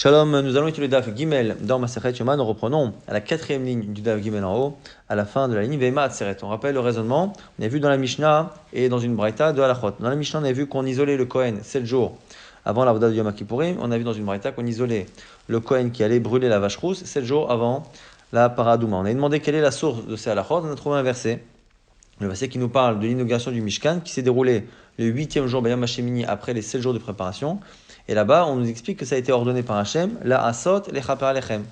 Shalom, nous allons étudier le Daf Gimel dans Masechet Yoma. Nous reprenons à la quatrième ligne du Daf Gimel en haut, à la fin de la ligne Veima Atzeret. On rappelle le raisonnement. On a vu dans la Mishnah et dans une Braïta de Halachot. Dans la Mishnah, on a vu qu'on isolait le Kohen 7 jours avant la Voda de Yom Kippourim. On a vu dans une Braïta qu'on isolait le Kohen qui allait brûler la vache rousse 7 jours avant la Paradouma. On a demandé quelle est la source de ces Halachot. On a trouvé un verset. Le verset qui nous parle de l'inauguration du Mishkan qui s'est déroulé le 8e jour Bayam Hashemini après les 7 jours de préparation. Et là-bas, on nous explique que ça a été ordonné par Hachem, la asot lechaper alechem.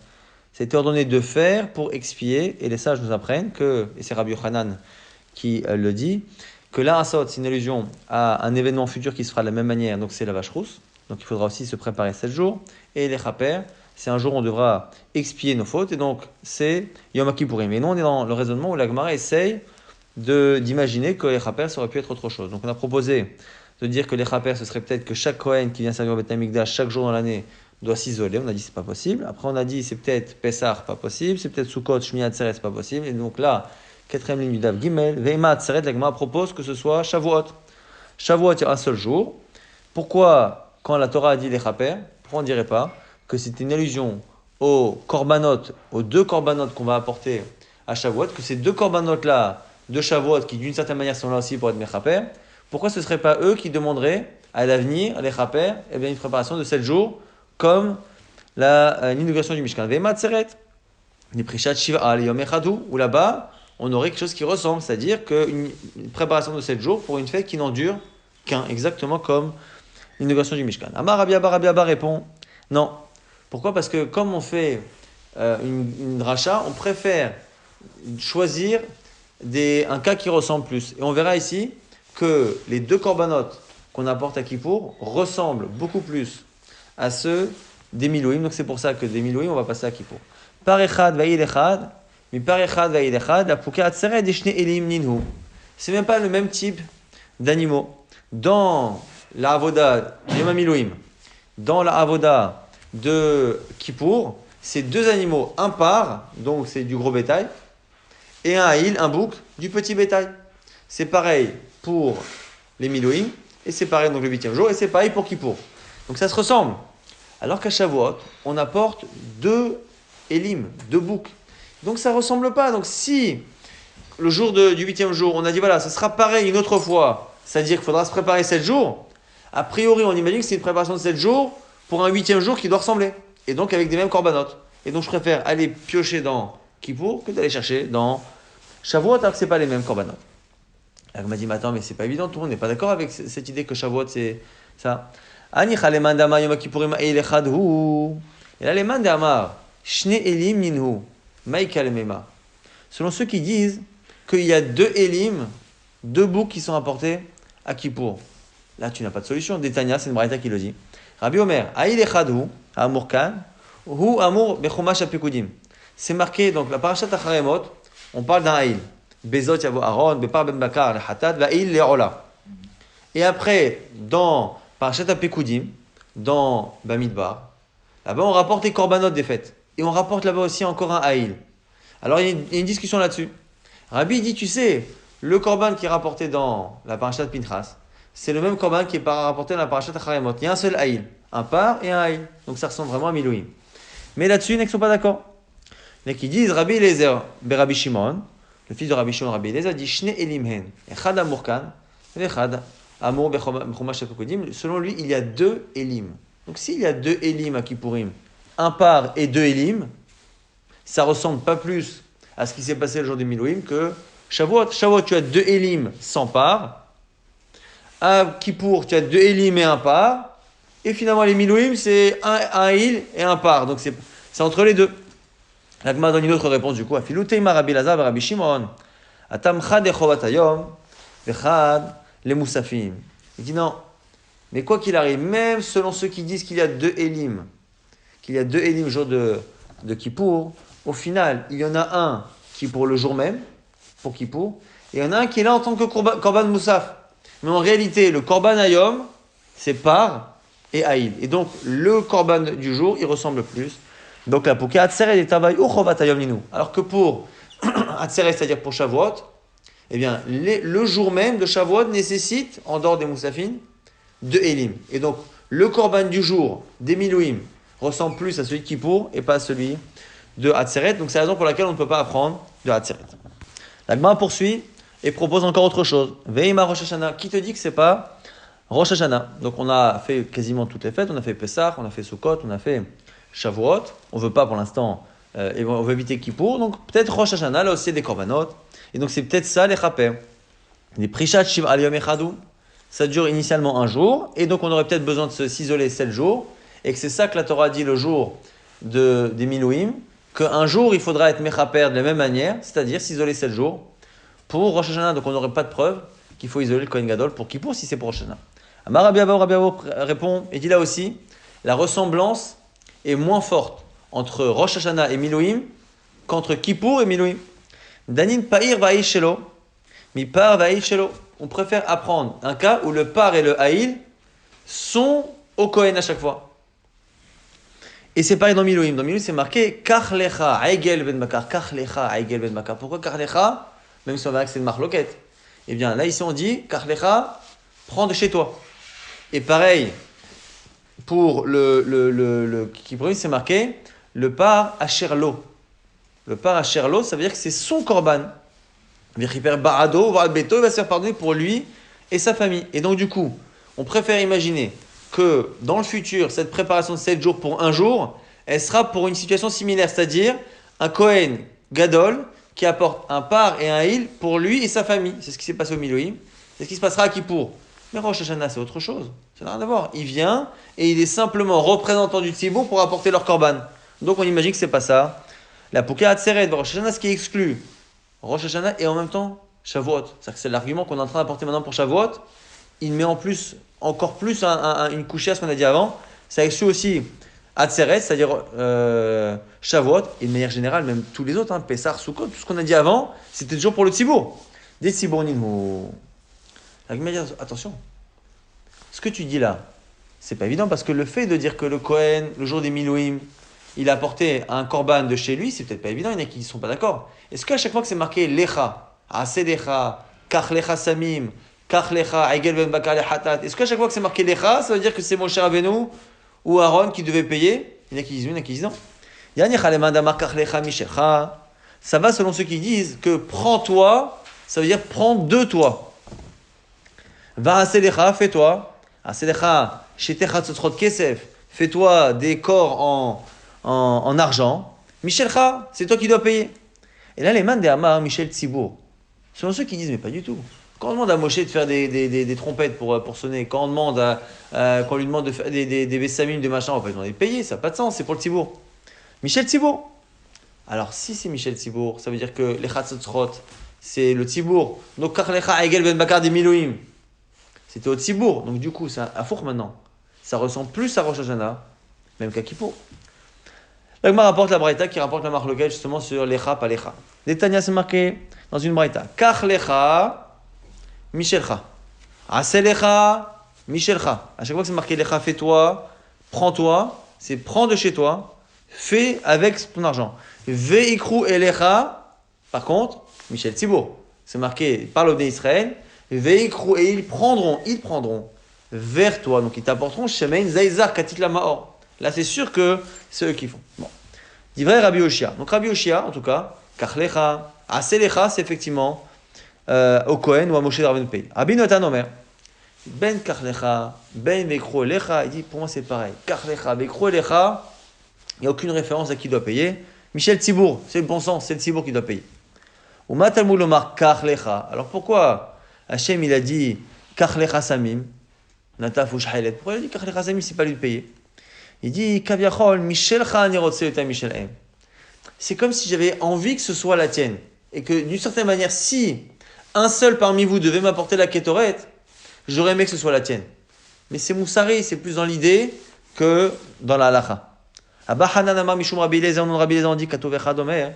Ça a été ordonné de faire pour expier, et les sages nous apprennent que, et c'est Rabbi Yochanan qui le dit, que la asot, c'est une allusion à un événement futur qui se fera de la même manière, donc c'est la vache rousse, donc il faudra aussi se préparer 7 jours, et les chaper, c'est un jour où on devra expier nos fautes, et donc c'est Yom Kippourim. Et nous, on est dans le raisonnement où la Gemara essaye d'imaginer que les chaper, ça aurait pu être autre chose. Donc on a proposé de dire que les chaper, ce serait peut-être que chaque Kohen qui vient servir au Beth Amikdash chaque jour dans l'année doit s'isoler. On a dit c'est pas possible. Après on a dit c'est peut-être Pessah, pas possible. C'est peut-être Sukkot, Shmini Atzeret, c'est pas possible. Et donc là, quatrième ligne du Daf Gimel, Veima Atzeret, la Gemara propose que ce soit Shavuot. Shavuot, il y a un seul jour. Pourquoi, quand la Torah a dit les chaper, pourquoi on ne dirait pas que c'est une allusion aux korbanot, aux 2 korbanot qu'on va apporter à Shavuot, que ces 2 korbanot là de Shavuot, qui d'une certaine manière sont là aussi pour être mes chaper, pourquoi ce ne serait pas eux qui demanderaient à l'avenir, les chaper, une préparation de 7 jours, comme l'inauguration du Mishkan. Veima Atzeret, les Prishat Shiva le Yom Echadu, où là-bas, on aurait quelque chose qui ressemble, c'est-à-dire qu'une préparation de 7 jours pour une fête qui n'en dure qu'un, exactement comme l'inauguration du Mishkan. Amar Rabbi Abba répond, non. Pourquoi ? Parce que comme on fait une dracha, on préfère choisir un cas qui ressemble plus. Et on verra ici que les 2 corbanotes qu'on apporte à Kippour ressemblent beaucoup plus à ceux des Milouim. Donc c'est pour ça que des Milouim, on va passer à Kippour. Par Echad va'il Echad, mais par Echad va'il Echad, la Pouka Atzeret Deshne Elim Ninhu. C'est même pas le même type d'animaux. Dans la Avoda de Yom Milouim, dans la Avoda de Kippour, c'est 2 animaux impars, donc c'est du gros bétail, et un haïl, un bouc, du petit bétail. C'est pareil pour les Milouim, et c'est pareil donc le 8e jour, et c'est pareil pour Kippour. Donc ça se ressemble. Alors qu'à Shavuot, on apporte 2 élim, 2 boucs. Donc ça ne ressemble pas. Donc si le jour du 8e jour, on a dit voilà, ça sera pareil une autre fois, c'est-à-dire qu'il faudra se préparer 7 jours, a priori on imagine que c'est une préparation de 7 jours pour un 8e jour qui doit ressembler. Et donc avec des mêmes corbanotes. Et donc je préfère aller piocher dans Kippour que d'aller chercher dans Shavuot alors que ce n'est pas les mêmes corbanotes. Elle m'a dit, mais attends, mais c'est pas évident, tout le monde n'est pas d'accord avec cette idée que Shavuot c'est ça. Et là, les mandamar, shne elim ninhu, maïkal mema. Selon ceux qui disent qu'il y a 2 élim, 2 boucs qui sont apportés à Kippour. Là, tu n'as pas de solution. Détania, c'est une braïta qui le dit. Rabbi Omer, aïl echadhu, amur kan, hu amur bechumash apikudim. C'est marqué, donc la parashat Acharemot, on parle d'un aïl. Bezot yavo Aaron, Bepar ben Bakar, le Hatat, Va'il le'ola. Et après, dans Parashat Apekudim, dans Bamidbar, là-bas on rapporte les korbanot des fêtes. Et on rapporte là-bas aussi encore un haïl. Alors il y a une discussion là-dessus. Rabbi dit, tu sais, le korban qui est rapporté dans la Parashat Pinchas, c'est le même korban qui est rapporté dans la Parashat Acharemot. Il y a un seul haïl, un par et un haïl. Donc ça ressemble vraiment à Milouim. Mais là-dessus, ils ne sont pas d'accord. Il y en a qui disent, Rabbi Eliezer, Rabbi Shimon, le fils de Rabbi Shimon, Rabbi Eliezer, dit Shne elimhen, echad amur kan, echad amur bechumash apekudim. Selon lui, il y a 2 élim. Donc s'il y a 2 élim à Kippourim, un par et 2 élim, ça ressemble pas plus à ce qui s'est passé le jour des Milouim que Shavuot. Shavuot, tu as 2 élim sans par. À Kippour, tu as 2 élim et un par. Et finalement, les Milouim, c'est un il et un par. Donc c'est entre les 2. La Gemara donne une autre réponse du coup. Afilu teima Rabbi Elazar ve Rabbi Shimon. Atam chad echovat hayom vechad le musafim. Il dit non. Mais quoi qu'il arrive, même selon ceux qui disent qu'il y a 2 élim, qu'il y a 2 élim jour de Kippour, au final, il y en a un qui est pour le jour même, pour Kippour, et il y en a un qui est là en tant que korban musaf. Mais en réalité, le korban hayom, c'est par et haïl. Et donc, le korban du jour, il ressemble plus. Donc là, pour Atzeret et Tavai ou Chovat Hayom Ninu. Alors que pour Atzeret, c'est-à-dire pour Shavuot, eh bien, le jour même de Shavuot nécessite, en dehors des Moussafines, 2 Elim. Et donc, le korban du jour des Milouim ressemble plus à celui de Kippour et pas à celui de Hatzeret. Donc c'est la raison pour laquelle on ne peut pas apprendre de Hatzeret. La Gemara poursuit et propose encore autre chose. Veima Rosh Hashanah. Qui te dit que c'est pas Rosh Hashanah? Donc on a fait quasiment toutes les fêtes. On a fait Pessah, on a fait Sukkot, on a fait Shavuot. On veut pas pour l'instant, et on veut éviter Kippour. Donc peut-être Rosh Hashanah, là aussi des korbanot. Et donc c'est peut-être ça les chapers. Les Prishat Shiv Al Yom Echadu. Ça dure initialement un jour. Et donc on aurait peut-être besoin de s'isoler 7 jours. Et que c'est ça que la Torah dit le jour des Milouim. Qu'un jour il faudra être Mechaper de la même manière. C'est-à-dire s'isoler 7 jours. Pour Rosh Hashanah, donc on n'aurait pas de preuve qu'il faut isoler le Kohen Gadol pour Kippour si c'est pour Rosh Hashanah. Amar Rabbi Abo répond et dit là aussi, la ressemblance est moins forte entre Rosh Hashanah et Milouim qu'entre Kippour et Milouim. Danin Pa'ir Va'il Shelo, Mi Par Va'il Shelo. On préfère apprendre un cas où le Par et le Ha'il sont au Kohen à chaque fois. Et c'est pareil dans Milouim. Dans Milouim, c'est marqué Kach Lecha Aigel Ben Bakar. Kach Lecha Aigel Ben Bakar. Pourquoi Kach Lecha? Même si on verra que c'est une marloquette. Eh bien, là, ici, on dit, Karlecha, prends de chez toi. Et pareil, pour le Kippour, c'est marqué, le par Asherlo. Le par Asherlo, ça veut dire que c'est son korban. Virchiper Barado, Beto, il va se faire pardonner pour lui et sa famille. Et donc, du coup, on préfère imaginer que dans le futur, cette préparation de 7 jours pour un jour, elle sera pour une situation similaire, c'est-à-dire un Kohen Gadol, qui apporte un par et un il pour lui et sa famille. C'est ce qui s'est passé au Milouim. C'est ce qui se passera à Kippour. Mais Rosh Hashanah, c'est autre chose. Ça n'a rien à voir. Il vient et il est simplement représentant du Tzibour pour apporter leur korban. Donc on imagine que c'est pas ça. La Pouka Hatzeret, Rosh Hashanah, ce qui exclut Rosh Hashanah et en même temps Shavuot. C'est-à-dire que c'est l'argument qu'on est en train d'apporter maintenant pour Shavuot. Il met en plus, encore plus une couchée à ce qu'on a dit avant. Ça exclut aussi Hatzeret, c'est-à-dire Shavuot, et de manière générale, même tous les autres, Pessah, Sukkot, tout ce qu'on a dit avant, c'était toujours pour le Tzibour. Des Tzibournim. La Gemara dit attention, ce que tu dis là, c'est pas évident parce que le fait de dire que le Kohen, le jour des Milouim, il a apporté un korban de chez lui, c'est peut-être pas évident, il y en a qui ne sont pas d'accord. Est-ce qu'à chaque fois que c'est marqué Lecha, Asedecha, Kach Lecha Samim, Kach Lecha, Aigel Ben Bakar Hatat, est-ce qu'à chaque fois que c'est marqué Lecha, ça veut dire que c'est Moshe Rabbeinu ou Aaron qui devait payer? Il y en a qui disent oui, il y en a qui disent non. Ça va selon ceux qui disent que prends-toi, ça veut dire prends de toi. Va aselecha, fais-toi. Aselecha, shetecha tzotzrot kesef, fais-toi des corps en argent. Michelcha, c'est toi qui dois payer. Et là, les man de Amar, Michel Tzibour, selon ceux qui disent mais pas du tout. Quand on demande à Moshe de faire des trompettes pour sonner, quand on demande qu'on lui demande de faire des bessamim, des machins, on va pas lui demander de payer, ça n'a pas de sens, c'est pour le Tzibour. Michel Tzibour. Alors si c'est Michel Tzibour, ça veut dire que les Chatzotzrot, c'est le Tzibour. Donc Kachlecha Egel Ben Bakar des Milouim, c'était au Tzibour. Donc du coup, c'est un four maintenant. Ça ressemble plus à Rosh Hashanah, même qu'à Kippour. La Gemara rapporte la Braïta qui rapporte la marloquette justement sur Lecha, pas Lecha. Netanya, c'est marqué dans une Braïta. Kachlecha Michelcha. Aselecha, Michelcha. À chaque fois que c'est marqué Lecha, fais-toi, prends-toi, c'est prends de chez toi, fais avec ton argent. Veikru Elecha, par contre, Michel Tzibour. C'est marqué par l'Obné Israël. Veikru, et ils prendront vers toi. Donc ils t'apporteront Shemein Zaizar Katit la Maor. Là c'est sûr que c'est eux qui font. Bon. Dit vrai Rabbi Oshia. Donc Rabbi Oshia, en tout cas, Kachlecha, Aselecha, c'est effectivement au Kohen ou à Moshe Rabbeinu Pei. Rabbi Notan Omer, Ben Kachlecha, Ben Veikru Elecha, il dit pour moi c'est pareil. Kachlecha, Veikru Elecha, il n'y a aucune référence à qui doit payer. Michel Tzibour, c'est le bon sens, c'est le Tzibour qui doit payer. Ou Matalmud Omar Kachlecha. Alors pourquoi Hachem il a dit Kachlecha Samim, Nataf ou Shailet? Pourquoi il a dit Kachlecha Samim, c'est pas lui de payer? Il dit Kaviachol, Michelcha Anirotse Eta Michel M. C'est comme si j'avais envie que ce soit la tienne. Et que d'une certaine manière, si un seul parmi vous devait m'apporter la Ketoret, j'aurais aimé que ce soit la tienne. Mais c'est Moussari, c'est plus dans l'idée que dans la halacha. Abba Hanan Amar Mishum Rabbi Eliezer, on Rabbi Eliezer, on dit Katovecha Domer,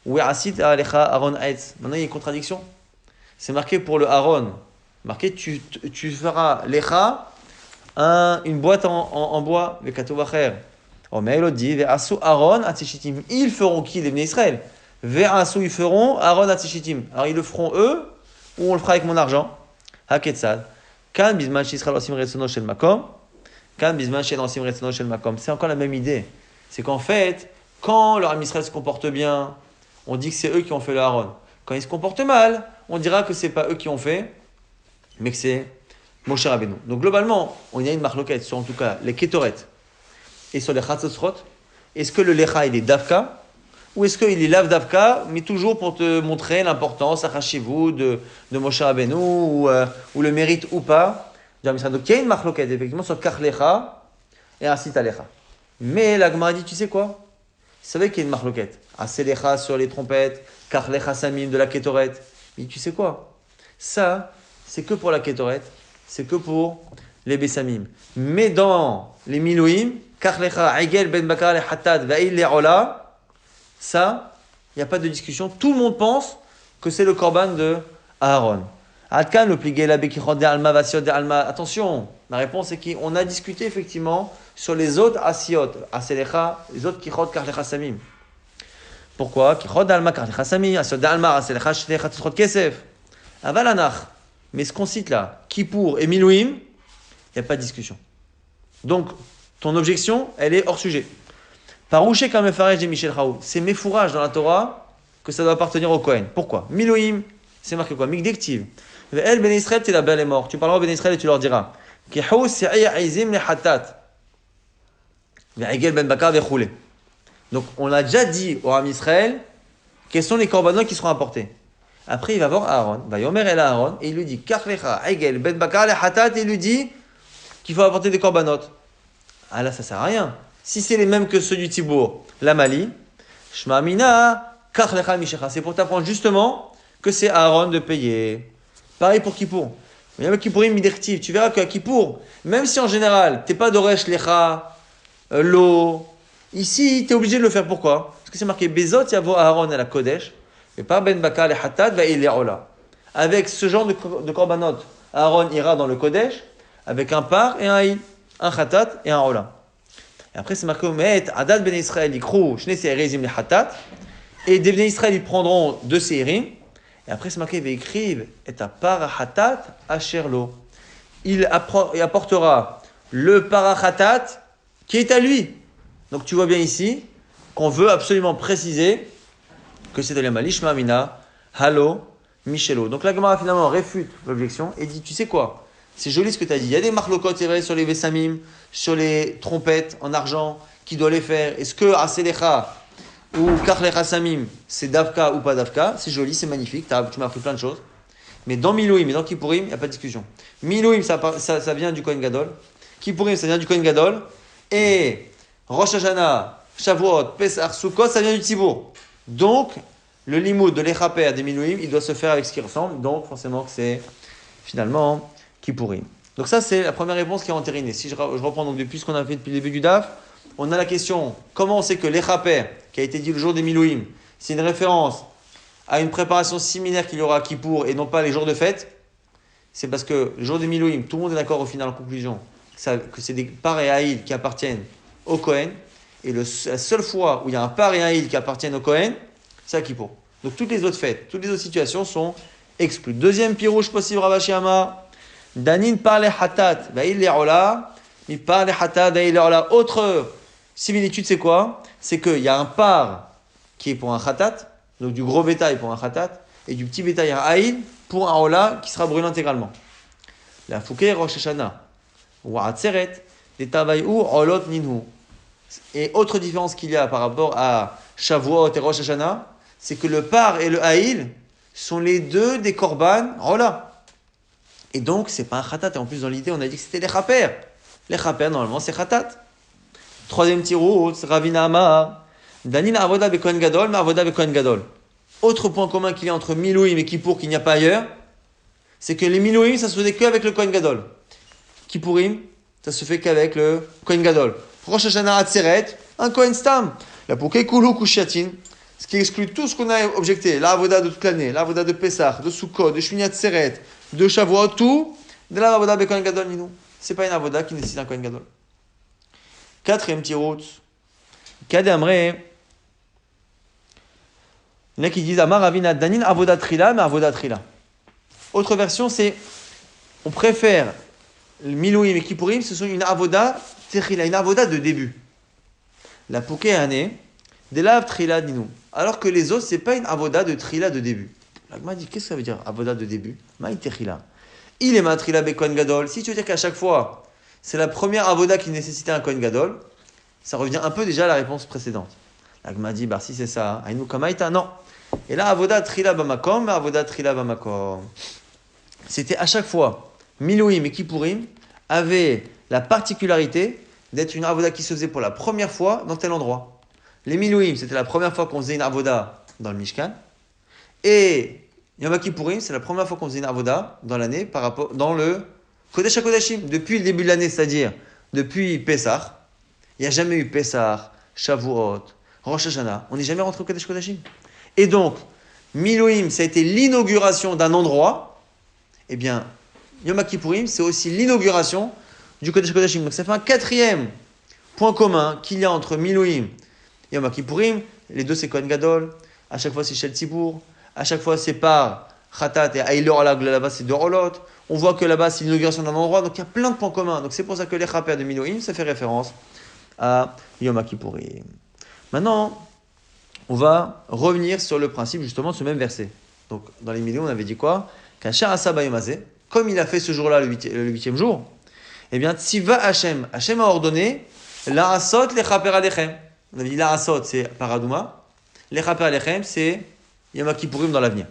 ou Asit Alecha Aaron Haetz. Maintenant, il y a une contradiction. C'est marqué pour le Aaron. Marqué, tu feras Lecha, une boîte en bois, le Katovacher. Oh, mais il dit, Ve'asu Aaron Atishitim. Ils feront qui, les Bnei Israël? Ve'asu, ils feront Aaron Atishitim. Alors, ils le feront eux, ou on le fera avec mon argent. Haketzad. Kan, Bisman Shisrael Osim Retsono Shel Makom. C'est encore la même idée. C'est qu'en fait, quand le Ham Israël se comporte bien, on dit que c'est eux qui ont fait le Aaron. Quand ils se comportent mal, on dira que c'est pas eux qui ont fait, mais que c'est Moshe Rabbeinu. Donc globalement, on y a une marloquette sur en tout cas les Ketoret et sur les Chatzosrot. Est-ce que le Lecha il est Davka ou est-ce qu'il est Lav Davka, mais toujours pour te montrer l'importance, Achashivou de Moshe Rabbeinu ou le mérite ou pas. Donc il y a une marloquette effectivement sur Kach Lecha et Asita Lecha. Mais la Gemara dit, tu sais quoi? Vous savez qu'il y a une marloquette. Aselecha sur les trompettes, Kach Lecha Samim de la Ketoret. Mais tu sais quoi? Ça, c'est que pour la Ketoret, c'est que pour les Bessamim. Mais dans les Milouim, Kach Lecha, Egel Ben Bakar le Hatat, Va'il le Ola, ça, il n'y a pas de discussion. Tout le monde pense que c'est le korban de Aaron. Adkan, le pligé, la Bekichot de Alma, Vasiot de Alma. Attention, la réponse est qu'on a discuté effectivement sur les autres Asiot, Aselecha, les autres Kichot, Kach Lecha Samim. Pourquoi? Kichot d'Alma, Kach Lecha Samim, Asiot d'Alma, Aselecha, Shlecha, Tzchot Kesef. Avalanach. Mais ce qu'on cite là, Kippour et Milouim, il n'y a pas de discussion. Donc, ton objection, elle est hors sujet. Parouché comme Mefarech de Michel Raoult, c'est méfourage dans la Torah que ça doit appartenir au Kohen. Pourquoi? Milouim, c'est marqué quoi? Migdektiv. El Ben Israël, tu la belle est mort. Tu parleras au Ben Israël et tu leur diras. Kehou se'aya aizim le hatat. Ve'egel ben bakar ve'choulé. Donc, on l'a déjà dit au Ham Israël, quels sont les korbanot qui seront apportés. Après, il va voir Aaron, va yomer el Aaron, et il lui dit, Kach lecha, egel ben bakar le hatat, et il lui dit qu'il faut apporter des korbanot. Ah là, ça sert à rien. Si c'est les mêmes que ceux du Tibour, la Mali, Shma Mina, Kach lecha mishecha. C'est pour t'apprendre justement que c'est Aaron de payer. Pareil pour Kippour. Il y a Kippourim midertiv. Tu verras qu'à Kippour, même si en général, t'es pas d'Oresh lecha, l'eau, ici, tu es obligé de le faire. Pourquoi? Parce que c'est marqué Bezot Yavo Aaron à la Kodesh, et pas Ben Bakar le Hatat va il Ola. Avec ce genre de korbanot, Aaron ira dans le Kodesh avec un par et un il, un Hatat et un Ola. Et après, c'est marqué Met Adad Ben Israël Ikrou Shne Seirezim le Hatat, et des Ben Israël ils prendront deux Seirim. Et après, c'est marqué Veikriv et à Parahatat Asherlo. Il apportera le Parahatat qui est à lui. Donc tu vois bien ici qu'on veut absolument préciser que c'est de l'Emalishma Mina, Halo, Michelo. Donc la Gemara finalement réfute l'objection et dit, tu sais quoi? C'est joli ce que tu as dit. Il y a des marlokot, c'est vrai, sur les Vesamim, sur les trompettes en argent, qui doit les faire. Est-ce que Aselecha ou Kach Lecha Samim, c'est Davka ou pas Davka? C'est joli, c'est magnifique, tu m'as appris plein de choses. Mais dans Milouim et dans Kippourim, il n'y a pas de discussion. Milouim, ça vient du Kohen Gadol. Kippourim, ça vient du Kohen Gadol. Et Rosh Hashanah, Shavuot, Pesach, Sukkot, ça vient du Tzibour. Donc, le limoud de l'Echaper des Milouim, il doit se faire avec ce qui ressemble. Donc, forcément, que c'est finalement Kippourim. Donc ça, c'est la première réponse qui est entérinée. Si je reprends donc depuis ce qu'on a fait depuis le début du DAF, on a la question, comment on sait que l'Echaper, qui a été dit le jour des Milouim, c'est une référence à une préparation similaire qu'il y aura à Kippour et non pas les jours de fête? C'est parce que le jour des Milouim, tout le monde est d'accord au final en conclusion, que c'est des par et haïl qui appartiennent au Kohen. Et la seule fois où il y a un par et un haïl qui appartiennent au Kohen, c'est à Kippour. Donc toutes les autres fêtes, toutes les autres situations sont exclues. Deuxième pirouche possible, Ravashi Amar. Danin par les hatat, va'il les ola, mi par les hatat, va'il les ola. Autre similitude, c'est quoi? C'est qu'il y a un par qui est pour un hatat, donc du gros bétail pour un hatat, et du petit bétail un haïl pour un ola qui sera brûlé intégralement. La fouké Rosh Hashanah, ou atzeret, des tavaïou, olot ninhu. Et autre différence qu'il y a par rapport à Shavuot et Rosh Hashanah, c'est que le par et le haïl sont les deux des korban ola. Et donc, c'est pas un khatat. Et en plus, dans l'idée, on a dit que c'était les chaper. Les chaper, normalement, c'est khatat. Troisième tirout, Ravina Amar. Danin avoda be Kohen Gadol, mais avoda be Kohen Gadol. Autre point commun qu'il y a entre Milouim et Kippour qu'il n'y a pas ailleurs, c'est que les Milouim, ça se faisait qu'avec le Kohen Gadol. Kippourim, ça se fait qu'avec le Kohen Gadol. Rosh Hashanah Atzeret, un Kohen Stam. La Pouké Koulou Kushatin, ce qui exclut tout ce qu'on a objecté. La avoda de toute l'année, la avoda de Pessah, de Sukkot, de Shmini Atzeret, de Shavuot, tout, de la avoda be Kohen Gadol Ninou. C'est pas une avoda qui nécessite un Kohen Gadol. Quatrième tirout. Kadé Amré. Il y en a qui disent Amar Avina Danin avoda trila, mais avoda trila. Autre version, c'est on préfère Milouim et Kippourim, ce sont une avoda techila, une avoda de début. La pouké année, des laves trila dinou. Alors que les autres, c'est pas une avoda de trila de début. L'agma dit, qu'est-ce que ça veut dire avoda de début? Maï techila. Il est ma trila be Kohen Gadol. Si tu veux dire qu'à chaque fois, c'est la première avoda qui nécessitait un Kohen Gadol, ça revient un peu déjà à la réponse précédente. L'agma dit, bah si c'est ça, aïnou kamaïta, non. Et là, avoda trila bamakom, avoda trila bamakom. C'était à chaque fois, Milouim et Kippourim avaient la particularité d'être une avoda qui se faisait pour la première fois dans tel endroit. Les Milouim, c'était la première fois qu'on faisait une avoda dans le Mishkan. Et Yom Kippourim, c'est la première fois qu'on faisait une avoda dans l'année par rapport dans le Kodesh HaKodashim. Depuis le début de l'année, c'est-à-dire depuis Pessah, il n'y a jamais eu Pessah, Shavuot, Rosh Hashanah. On n'est jamais rentré au Kodesh HaKodashim. Et donc, Milouim, ça a été l'inauguration d'un endroit. Eh bien, Yom Kippourim, c'est aussi l'inauguration du Kodesh HaKodashim. Donc ça fait un quatrième point commun qu'il y a entre Milouim et Yom Kippourim. Les deux, c'est Kohen Gadol. À chaque fois, c'est Shel Tzibour. À chaque fois, c'est par Khatat et Aïlor là-bas, c'est de Rolot. On voit que là-bas, c'est l'inauguration d'un endroit. Donc il y a plein de points communs. Donc c'est pour ça que les Chaper de Milouim, ça fait référence à Yom Kippourim. Maintenant, on va revenir sur le principe justement de ce même verset. Donc dans les Milouim, on avait dit quoi? Qu'Asher Asa Bayom Hazeh, comme il a fait ce jour-là, le huitième jour, eh bien, Tziva Hashem a ordonné la asot les chaper alechem. On avait dit la asot, c'est paradouma. Les chaper alechem, c'est Yom Kippourim dans l'avenir.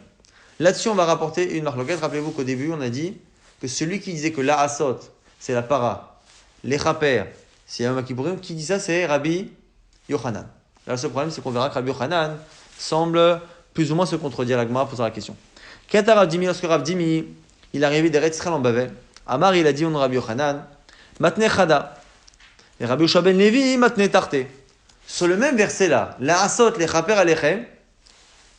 Là-dessus, on va rapporter une marloquette. Rappelez-vous qu'au début, on a dit que celui qui disait que la asot, c'est la para, les chaper, c'est Yom Kippourim, qui dit ça, c'est Rabbi Yochanan. Là, le seul problème, c'est qu'on verra que Rabbi Yochanan semble plus ou moins se contredire. La Gemara posera la question. Kata Rav Dimi, lorsque Rav Dimi, il est arrivé d'Eretz Israël en Bavel, Amar, il a dit, on Rabbi Yochanan, Matne Chada. Et Rabbi Yoshua ben Levi, Matne Tarte. Sur le même verset-là, la Asot, les Chaper Alechem,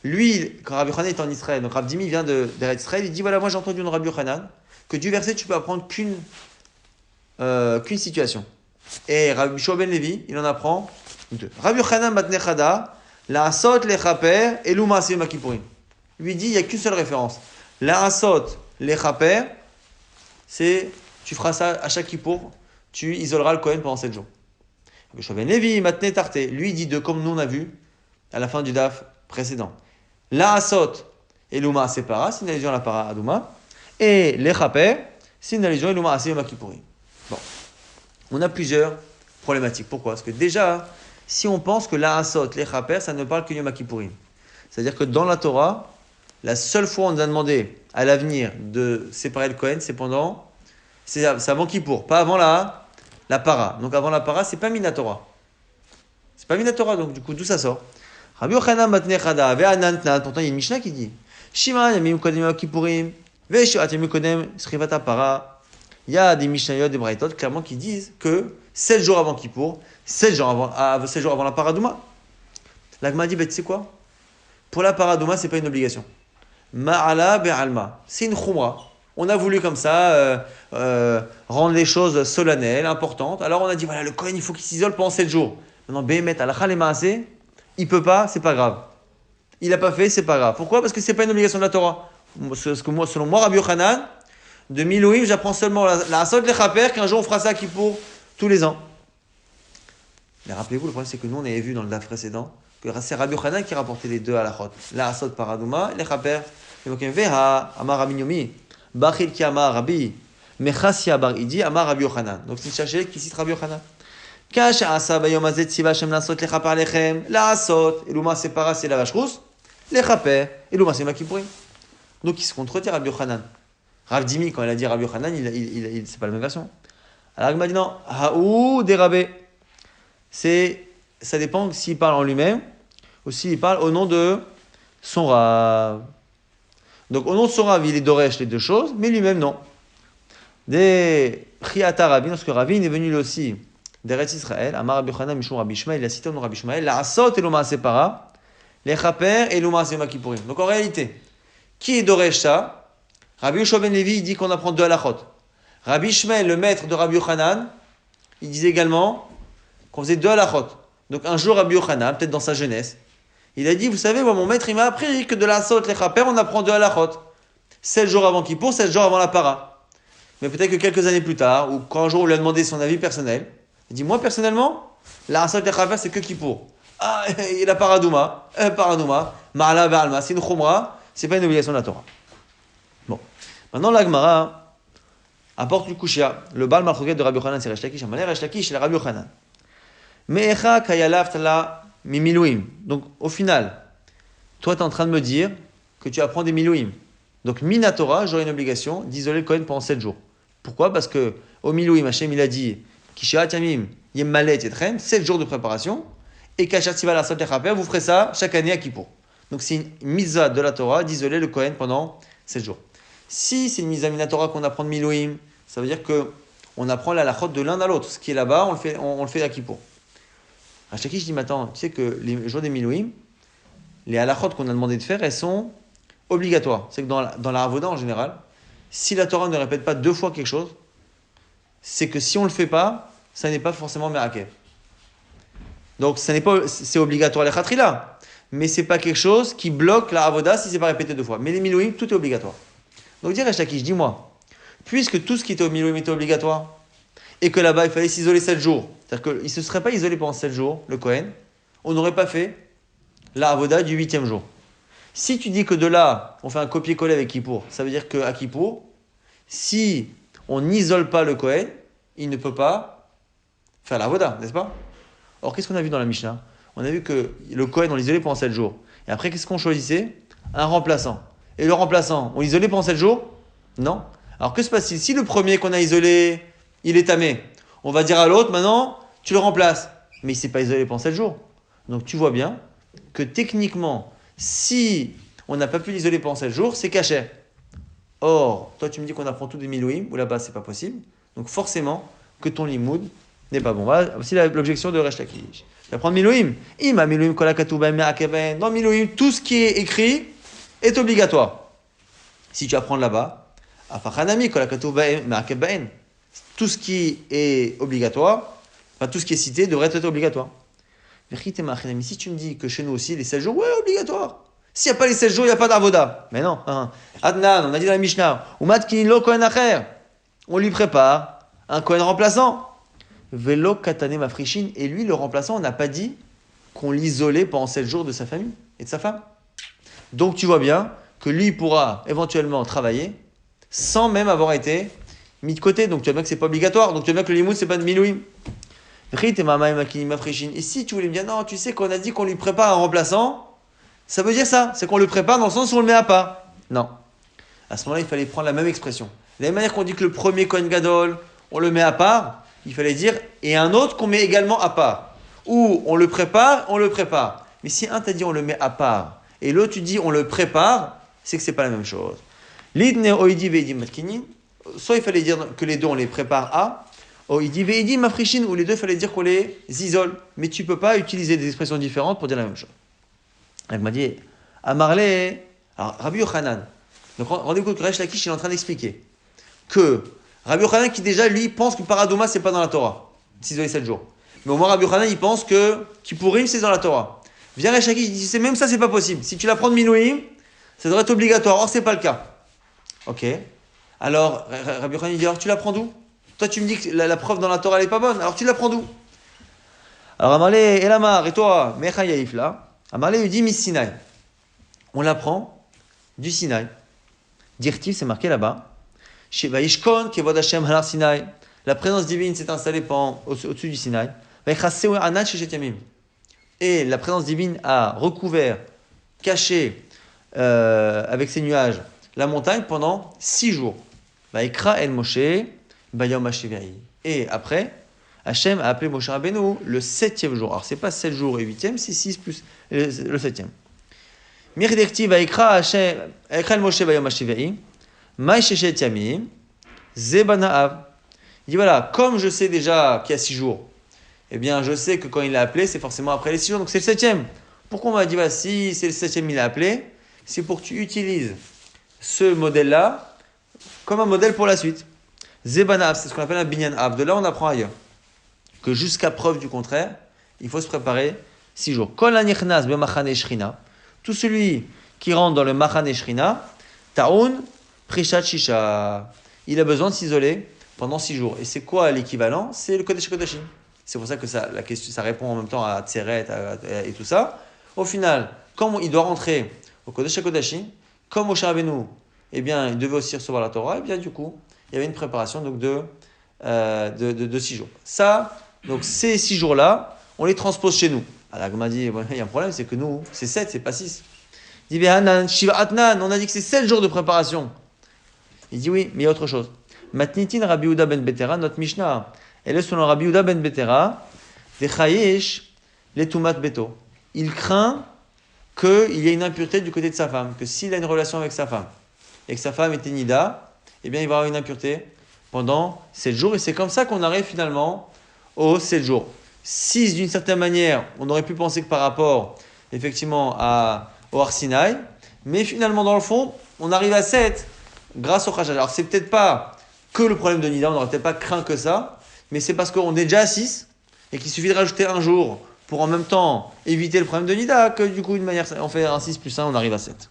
lui, quand Rabbi Yochanan est en Israël, donc Rav Dimi vient d'Eretz Israël, il dit, voilà, moi j'ai entendu de Rabbi Yochanan, que du verset, tu peux apprendre qu'une situation. Et Rabbi Yoshua ben Levi, il en apprend deux. Rabbi Yochanan, Matne Chada, la Asot, les Chaper, et Louma, c'est Yom Kippourim. Lui dit, il n'y a qu'une seule référence. La Asot, les Chaper, c'est, tu feras ça à chaque Kippour, tu isoleras le Kohen pendant 7 jours. Ben Levi, Matne Tarte, lui dit de comme nous on a vu à la fin du daf précédent. La Asot et Louma Separa, c'est une allusion à la para Adouma. Et les Chaper, c'est une allusion à Louma Ase Yom Kippourim. Bon, on a plusieurs problématiques. Pourquoi? Parce que déjà, si on pense que la Asot, les Chaper, ça ne parle que Yom Kippourim. C'est-à-dire que dans la Torah, la seule fois où on nous a demandé à l'avenir de séparer le Kohen, c'est avant Kippour, pas avant la para. Donc avant la para, c'est pas Minatora. C'est pas Minatora, donc du coup, d'où ça sort? Rabbi Yochanan Matne Chada, Ve'anantnan, pourtant il y a une Mishnah qui dit Shima Yamim Kodem Yom Kippourim, Ve'shirat Yamim Kodem Srivata Para. Il y a des Mishnayot, des Braithot, clairement qui disent que 7 jours avant Kippour, 7 jours avant la para Douma. L'Agma dit, tu sais quoi? Pour la para Douma, c'est pas une obligation. Ma'ala be'alma. C'est une khumra. On a voulu comme ça rendre les choses solennelles, importantes. Alors on a dit, voilà, le Kohen, il faut qu'il s'isole pendant 7 jours. Maintenant, Behemet, alakha le ma'aseh, il peut pas, c'est pas grave. Il a pas fait, c'est pas grave. Pourquoi? Parce que c'est pas une obligation de la Torah. Selon moi, Rabbi Yochanan, de Milouim, j'apprends seulement la Asot le Chaper, qu'un jour on fera ça qui pour tous les ans. Mais rappelez-vous, le problème c'est que nous, on avait vu dans le daf précédent que c'est Rabbi Yochanan qui rapportait les deux à la chot. La Asot paradouma, les Chaper. Veha, Amar Rabbi Yomi, Bachil ki Amar Rabbi, Mechasia Bar Idi, Amar Rabbi Yochanan. Donc c'est Shachel qui cite Rabbi Yochanan. Kash Asa Bayom Azet Tziva Shem Lasot les Chaper Alechem, la Asot, et Louma Separa, c'est la vache rousse, les Chaper, et Louma c'est Makipourim. Donc il se contredit Rabbi Yochanan. Rav Dimi, quand il a dit Rabbi Yochanan, c'est pas la même version. Alors il m'a dit non, Haou dérabé. Ça dépend s'il parle en lui-même ou s'il parle au nom de son Rav. Donc au nom de son Rav, il est Doresh les deux choses, mais lui-même non. Des Chiata Rabbi, lorsque Rabbi est venu lui aussi d'Eretz Israël, Amar Rabbi Yochanan Mishum Rabbi Ishmael, il a cité au nom de Rabbi Ishmael, la Asot et l'Oma Separa, les Chaper et l'Oma Sema Kippourim. Donc en réalité, qui est Doresh ça? Rabbi Yoshua ben Levi, il dit qu'on apprend deux halachot. Rabbi Ishmael, le maître de Rabbi Yochanan, il disait également qu'on faisait deux halachot. Donc un jour, Rabbi Yochanan, peut-être dans sa jeunesse, il a dit, vous savez, moi, mon maître, il m'a appris que de la Asot, les Chaper, on apprend deux halachot. 7 jours avant Kippour, 7 jours avant la para. mais peut-être que quelques années plus tard, ou quand un jour on lui a demandé son avis personnel, il dit, moi personnellement, la Asat Lechaver, c'est que Kippour. Ah, il a Paradouma, Ma'ala Ba'alma, c'est une Khumra, c'est pas une obligation de la Torah. Bon. Maintenant, la Gemara apporte le Kushia. Le Baal Malchoket de Rabbi Yochanan, c'est Resh Lakish. Amalé Resh Lakish, c'est Rabbi Yochanan. Me'echa kayalav tala mimilouim. Donc, au final, toi, tu es en train de me dire que tu apprends des milouim. Donc, Minatora, j'aurai une obligation d'isoler le Kohen pendant 7 jours. Pourquoi? Parce que au milouim, Hachem, il a dit Kishat Yamim, Yemmalet Etchem, 7 jours de préparation. Et Kachat Siva la Sot Lechaper, vous ferez ça chaque année à Kippour. Donc, c'est une mise de la Torah d'isoler le Kohen pendant 7 jours. Si c'est une mise à Minatora qu'on apprend de milouim, ça veut dire qu'on apprend la halachot de l'un à l'autre. Ce qui est là-bas, on le fait à Kippour. À chaque fois, je dis, mais attends, tu sais que les jours des milouim, les halachot qu'on a demandé de faire, elles sont obligatoires. C'est que dans la avoda en général, si la Torah ne répète pas 2 fois quelque chose, c'est que si on ne le fait pas, ça n'est pas forcément merakev. Donc c'est obligatoire les khatrila, mais c'est pas quelque chose qui bloque la avoda si c'est pas répété 2 fois. Mais les milouim, tout est obligatoire. Donc dire à Shakish, dis-moi, puisque tout ce qui était au milouim était obligatoire, et que là-bas il fallait s'isoler 7 jours, c'est-à-dire qu'il ne se serait pas isolé pendant 7 jours, le Kohen, on n'aurait pas fait la avoda du 8e jour. Si tu dis que de là, on fait un copier-coller avec Kippour, ça veut dire qu'à Kippour, si on n'isole pas le Kohen, il ne peut pas faire la avoda, n'est-ce pas? Or, qu'est-ce qu'on a vu dans la Mishnah? On a vu que le Kohen, on l'isolait pendant 7 jours. Et après, qu'est-ce qu'on choisissait? Un remplaçant. Et le remplaçant, on l'isolait pendant 7 jours? Non. Alors, que se passe-t-il? Si le premier qu'on a isolé, il est tamé, on va dire à l'autre, maintenant, tu le remplaces. Mais il ne s'est pas isolé pendant 7 jours. Donc, tu vois bien que techniquement, si on n'a pas pu l'isoler pendant 7 jours, c'est caché. Or, toi, tu me dis qu'on apprend tout des milouim, ou là-bas, c'est pas possible. Donc, forcément, que ton limoud n'est pas bon. Voilà aussi l'objection de Resh Lakish. Tu vas prendre milouim. Ima milouim kolakatouba me'akeben. Dans milouim, tout ce qui est écrit est obligatoire. Si tu apprends là-bas, afachanami kolakatouba me'akeben. Tout ce qui est obligatoire, enfin tout ce qui est cité devrait être obligatoire. Si tu me dis que chez nous aussi, les 7 jours, ouais, obligatoire. S'il n'y a pas les 7 jours, il n'y a pas d'avoda. Mais non. Adnan, on a dit dans la Mishnah, on lui prépare un Kohen remplaçant. Velo katane mafrishin. Et lui, le remplaçant, on n'a pas dit qu'on l'isolait pendant 7 jours de sa famille et de sa femme. Donc tu vois bien que lui pourra éventuellement travailler sans même avoir été mis de côté. Donc tu vois bien que c'est pas obligatoire. Donc tu vois bien que le limoud, c'est pas de milouim. Et si tu voulais me dire, non, tu sais qu'on a dit qu'on lui prépare un remplaçant, ça veut dire ça. C'est qu'on le prépare dans le sens où on le met à part. Non. À ce moment-là, il fallait prendre la même expression. De la même manière qu'on dit que le premier Kohen Gadol, on le met à part, il fallait dire, et un autre qu'on met également à part. Ou on le prépare. Mais si un t'a dit on le met à part, et l'autre tu dis on le prépare, c'est que c'est pas la même chose. Soit il fallait dire que les deux on les prépare à, ou les deux il fallait dire qu'on les isole. Mais tu peux pas utiliser des expressions différentes pour dire la même chose. Donc m'a dit, Amarle, alors Rabbi Yochanan, donc rendez-vous compte que Resh Lakish il est en train d'expliquer que Rabbi Yochanan qui déjà lui pense que Paradoma c'est pas dans la Torah, s'isoler 7 jours. Mais au moins Rabbi Yochanan il pense que Kippourim c'est dans la Torah. Vient Resh Lakish, il dit c'est même ça c'est pas possible. Si tu l'apprends de Milouim, ça devrait être obligatoire. Or c'est pas le cas. Ok. Alors Rabbi Yochanan il dit alors tu l'apprends d'où? Toi tu me dis que la preuve dans la Torah elle est pas bonne. Alors tu l'apprends d'où? Alors Amarle, Elamar, et toi, Mecha Yaif là, Amarle lui dit Mis Sinaï. On l'apprend du Sinaï. Dirtiv c'est marqué là-bas. Vaishkon kevod Hashem halar Sinaï. La présence divine s'est installée au-dessus du Sinaï. Et la présence divine a recouvert, caché avec ses nuages la montagne pendant 6 jours. Vaikra el Moshe bayom hashivai. Et après, Hachem a appelé Moshe Rabbeinu le 7e jour. Alors c'est pas 7 jours et 8e, c'est 6 plus le 7e. Mirdekti vaikra el Moshe bayom hashivai. Mai sheshet yamim zebanaav. Il dit voilà, comme je sais déjà qu'il y a 6 jours, eh bien je sais que quand il l'a appelé, c'est forcément après les 6 jours, donc c'est le 7e. Pourquoi on m'a dit voilà, si c'est le 7e il l'a appelé, c'est pour que tu utilises ce modèle-là comme un modèle pour la suite. Zebanaav, c'est ce qu'on appelle un binyan av. De là on apprend ailleurs que jusqu'à preuve du contraire, il faut se préparer 6 jours. Kol hanichnas b'machane shrina, tout celui qui rentre dans le machane shrina, taoun prishat shisha. il a besoin de s'isoler pendant 6 jours. Et c'est quoi l'équivalent? C'est le Kodesh Kodashim. C'est pour ça que la question, ça répond en même temps à Tseret et tout ça. Au final, comme il doit rentrer au Kodesh Kodashim, comme Moshe Rabbeinu, eh bien, il devait aussi recevoir la Torah, et bien du coup, il y avait une préparation donc, de 6 jours. Ça, donc ces 6 jours-là, on les transpose chez nous. Alors, on m'a dit, il y a un problème, c'est que nous, c'est 7, c'est pas 6. Il dit, Shiva Atnan, on a dit que c'est 7 jours de préparation. Il dit oui, mais il y a autre chose. Matnitin Rabbi Yehuda ben Betera, notre Mishnah, elle est selon Rabbi Yehuda ben Betera, des Chayesh, les Tumat Beto. Il craint qu'il y ait une impureté du côté de sa femme, que s'il a une relation avec sa femme, et que sa femme est Nida, eh bien il va avoir une impureté pendant 7 jours, et c'est comme ça qu'on arrive finalement aux 7 jours. Si d'une certaine manière, on aurait pu penser que par rapport effectivement au Har Sinaï, mais finalement dans le fond, on arrive à 7 grâce au Chachaj. Alors c'est peut-être pas que le problème de Nida, on n'aurait peut-être pas craint que ça, mais c'est parce qu'on est déjà à 6 et qu'il suffit de rajouter un jour pour en même temps éviter le problème de Nida que du coup, on fait un 6 plus 1, on arrive à 7.